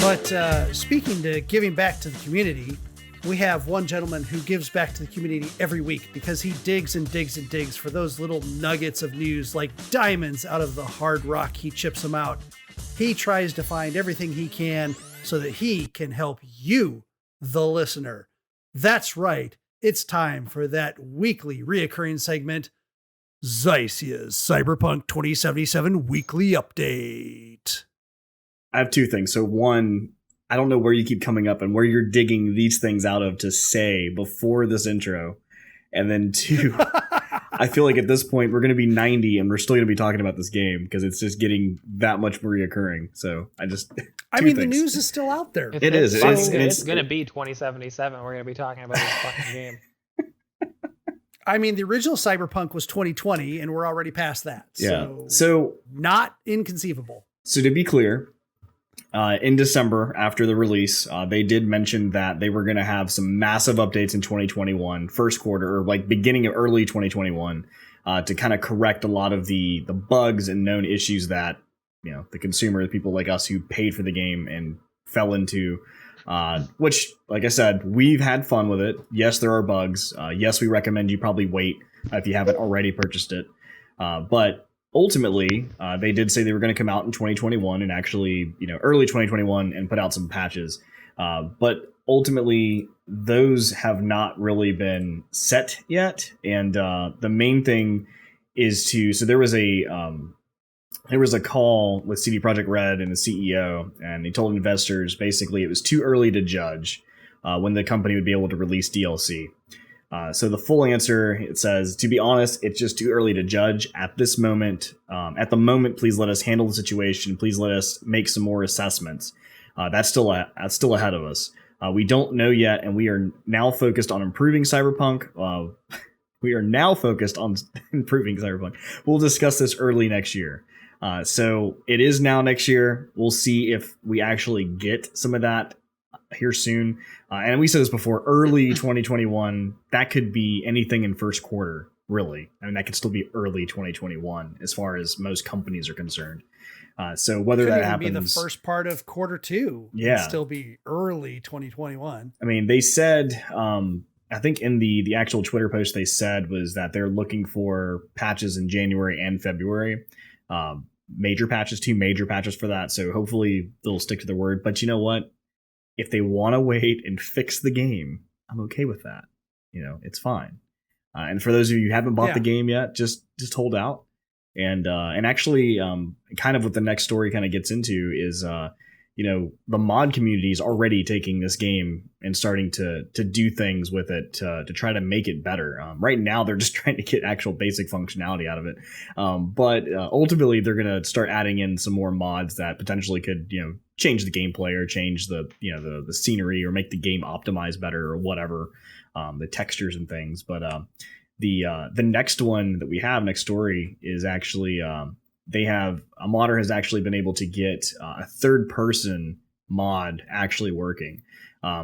But speaking to giving back to the community, we have one gentleman who gives back to the community every week because he digs and digs and digs for those little nuggets of news like diamonds out of the hard rock. He chips them out. He tries to find everything he can so that he can help you, the listener. That's right. It's time for that weekly reoccurring segment, Zycia's Cyberpunk 2077 Weekly Update. I have two things. So one, I don't know where you keep coming up and where you're digging these things out of to say before this intro. And then two, I feel like at this point we're going to be 90 and we're still going to be talking about this game because it's just getting that much more reoccurring. So I mean, the news is still out there. It's going to be 2077. We're going to be talking about this fucking game. I mean, the original Cyberpunk was 2020 and we're already past that. Yeah. So not inconceivable. So to be clear, in December, after the release, they did mention that they were going to have some massive updates in 2021, first quarter, or like beginning of early 2021, to kind of correct a lot of the bugs and known issues that, you know, the consumer, the people like us who paid for the game and fell into, which, like I said, we've had fun with it. Yes, there are bugs. Yes, we recommend you probably wait if you haven't already purchased it. But ultimately, they did say they were going to come out in 2021 and actually, you know, early 2021 and put out some patches. But ultimately, those have not really been set yet. And the main thing is so there was a call with CD Projekt Red and the CEO, and he told investors basically it was too early to judge when the company would be able to release DLC. So the full answer, it says, to be honest, it's just too early to judge at this moment. At the moment, please let us handle the situation. Please let us make some more assessments. That's still ahead of us. We don't know yet, and we are now focused on improving Cyberpunk. We'll discuss this early next year. So it is now next year. We'll see if we actually get some of that here soon. And we said this before, early 2021, that could be anything in first quarter, really. I mean, that could still be early 2021 as far as most companies are concerned. So whether that happens, be the first part of quarter two, yeah, it'd still be early 2021. I mean, they said, I think in the actual Twitter post they said was that they're looking for patches in January and February. Major patches, 2 major patches for that. So hopefully they'll stick to their word. But you know what? If they want to wait and fix the game, I'm okay with that. You know, it's fine. And for those of you who haven't bought the game yet, just hold out. And actually, kind of what the next story kind of gets into is, you know, the mod community is already taking this game and starting to do things with it to try to make it better. Right now, they're just trying to get actual basic functionality out of it. But ultimately, they're going to start adding in some more mods that potentially could, you know, change the gameplay or change the scenery or make the game optimize better or whatever, the textures and things. But the next one that we have, next story, is actually they have a modder has actually been able to get a third person mod actually working.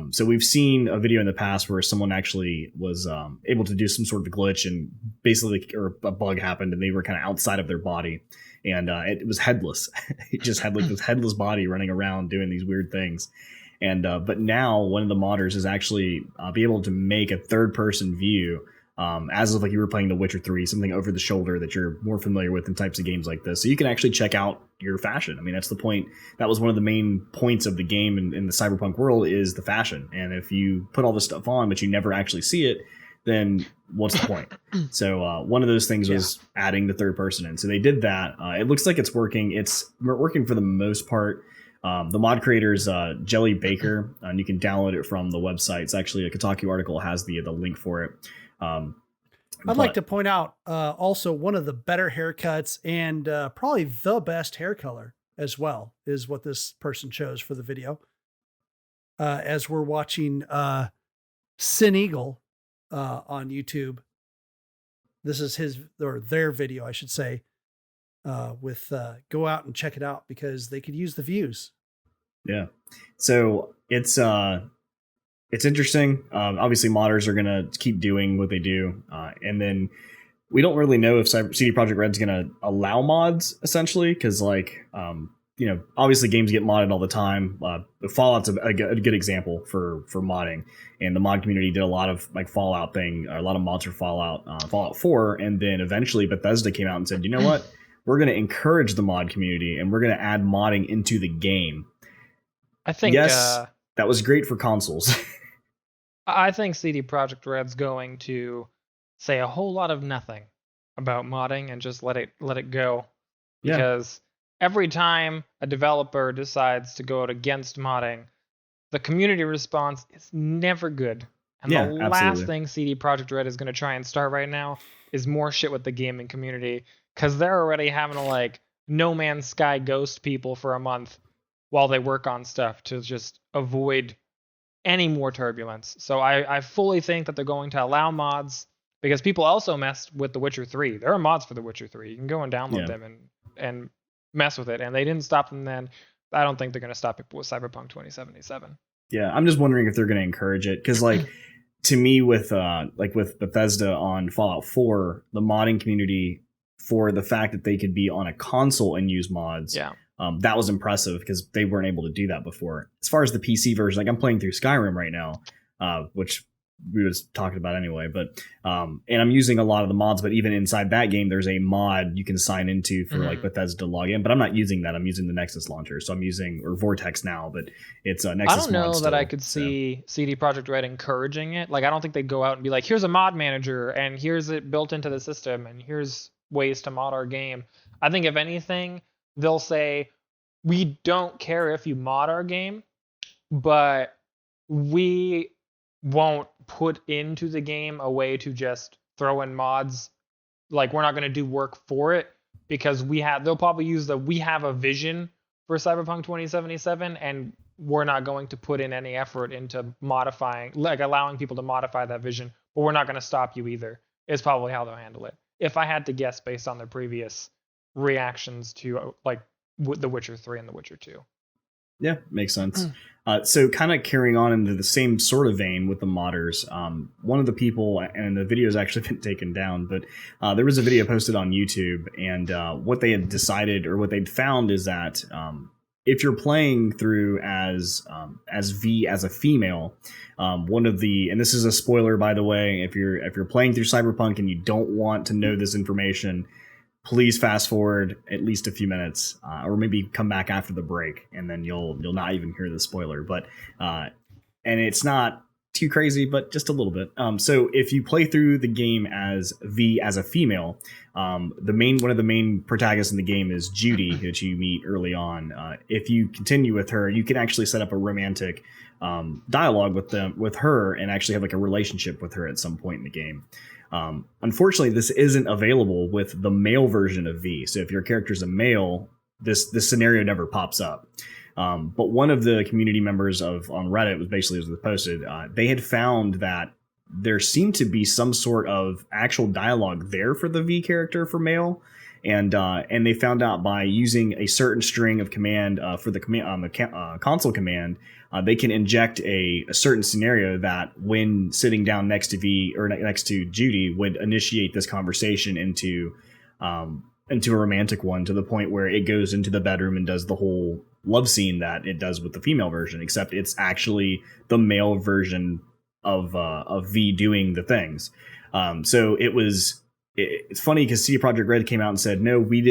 So we've seen a video in the past where someone actually was able to do some sort of glitch and basically, or a bug happened and they were kind of outside of their body. And it was headless. It just had like this headless body running around doing these weird things. And but now one of the modders is actually be able to make a third person view as if like you were playing The Witcher 3, something over the shoulder that you're more familiar with in types of games like this. So you can actually check out your fashion. I mean, that's the point. That was one of the main points of the game in the Cyberpunk world is the fashion. And if you put all this stuff on, but you never actually see it, then what's the point? So one of those things was adding the third person in. So they did that. It looks like it's working. It's working for the most part. The mod creator is Jelly Baker, and you can download it from the website. It's actually a Kotaku article has the link for it. I'd like to point out also one of the better haircuts and probably the best hair color as well is what this person chose for the video. As we're watching Sin Eagle on YouTube. This is their video, I should say, with go out and check it out because they could use the views. Yeah. So it's interesting. Obviously modders are going to keep doing what they do. And then we don't really know if CD Projekt Red's going to allow mods essentially. Cause like, obviously games get modded all the time. Fallout's a good example for modding, and the mod community did a lot of like Fallout thing, a lot of mods for Fallout 4, and then eventually Bethesda came out and said, you know what, we're going to encourage the mod community and we're going to add modding into the game. I think that was great for consoles. I think CD Projekt Red's going to say a whole lot of nothing about modding and just let it go, because every time a developer decides to go out against modding, the community response is never good. And the last thing CD Projekt Red is going to try and start right now is more shit with the gaming community, because they're already having to like No Man's Sky ghost people for a month while they work on stuff to just avoid any more turbulence. So I fully think that they're going to allow mods, because people also messed with The Witcher 3. There are mods for The Witcher 3. You can go and download them and mess with it, and they didn't stop them then. I don't think they're going to stop people with Cyberpunk 2077. Yeah, I'm just wondering if they're going to encourage it, because like to me with Bethesda on Fallout 4, the modding community, for the fact that they could be on a console and use mods, that was impressive, because they weren't able to do that before. As far as the PC version, like I'm playing through Skyrim right now, which we was talking about anyway, but and I'm using a lot of the mods, but even inside that game there's a mod you can sign into for like Bethesda to log in, but I'm not using that. I'm using the Nexus launcher, so I'm using Vortex now, but it's a Nexus. I don't know that I could see CD Projekt Red encouraging it. Like I don't think they'd go out and be like, here's a mod manager and here's it built into the system and here's ways to mod our game. I think if anything they'll say, we don't care if you mod our game, but we won't put into the game a way to just throw in mods. Like we're not going to do work for it, because they'll probably use we have a vision for Cyberpunk 2077 and we're not going to put in any effort into modifying, like allowing people to modify that vision, but we're not going to stop you either, is probably how they'll handle it. If I had to guess based on their previous reactions to like The Witcher 3 and The Witcher 2. Yeah, makes sense. So kind of carrying on into the same sort of vein with the modders, one of the people, and the video has actually been taken down, but there was a video posted on YouTube, and what they had decided, or what they'd found, is that if you're playing through as V as a female, one of the, and this is a spoiler by the way, if you're playing through Cyberpunk and you don't want to know this information, please fast forward at least a few minutes, or maybe come back after the break, and then you'll not even hear the spoiler. But and it's not too crazy, but just a little bit. So if you play through the game as V as a female, one of the main protagonists in the game is Judy, which you meet early on. If you continue with her, you can actually set up a romantic dialogue with her, and actually have like a relationship with her at some point in the game. Unfortunately, this isn't available with the male version of V. So if your character's a male, this scenario never pops up. But one of the community members on Reddit was posted. They had found that there seemed to be some sort of actual dialogue there for the V character for male, and they found out by using a certain string of command for the command on the console command. They can inject a certain scenario that, when sitting down next to V or next to Judy, would initiate this conversation into a romantic one, to the point where it goes into the bedroom and does the whole love scene that it does with the female version, except it's actually the male version of V doing the things. So it's funny because CD Projekt Red came out and said, no, we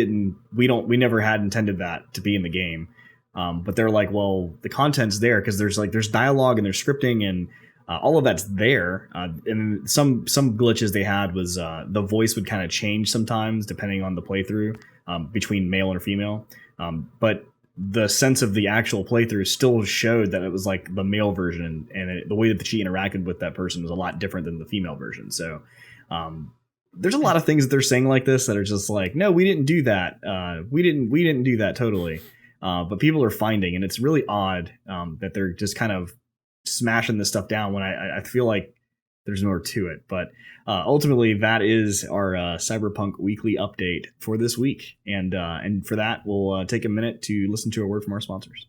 never had intended that to be in the game. But they're like, well, the content's there, because there's dialogue and there's scripting and all of that's there. And some glitches they had was the voice would kind of change sometimes depending on the playthrough, between male and female. But the sense of the actual playthrough still showed that it was like the male version, and the way that she interacted with that person was a lot different than the female version. So there's a lot of things that they're saying like this that are just like, no, we didn't do that. We didn't do that totally. But people are finding, and it's really odd that they're just kind of smashing this stuff down when I feel like there's more to it. But ultimately, that is our Cyberpunk weekly update for this week. And for that, we'll take a minute to listen to a word from our sponsors.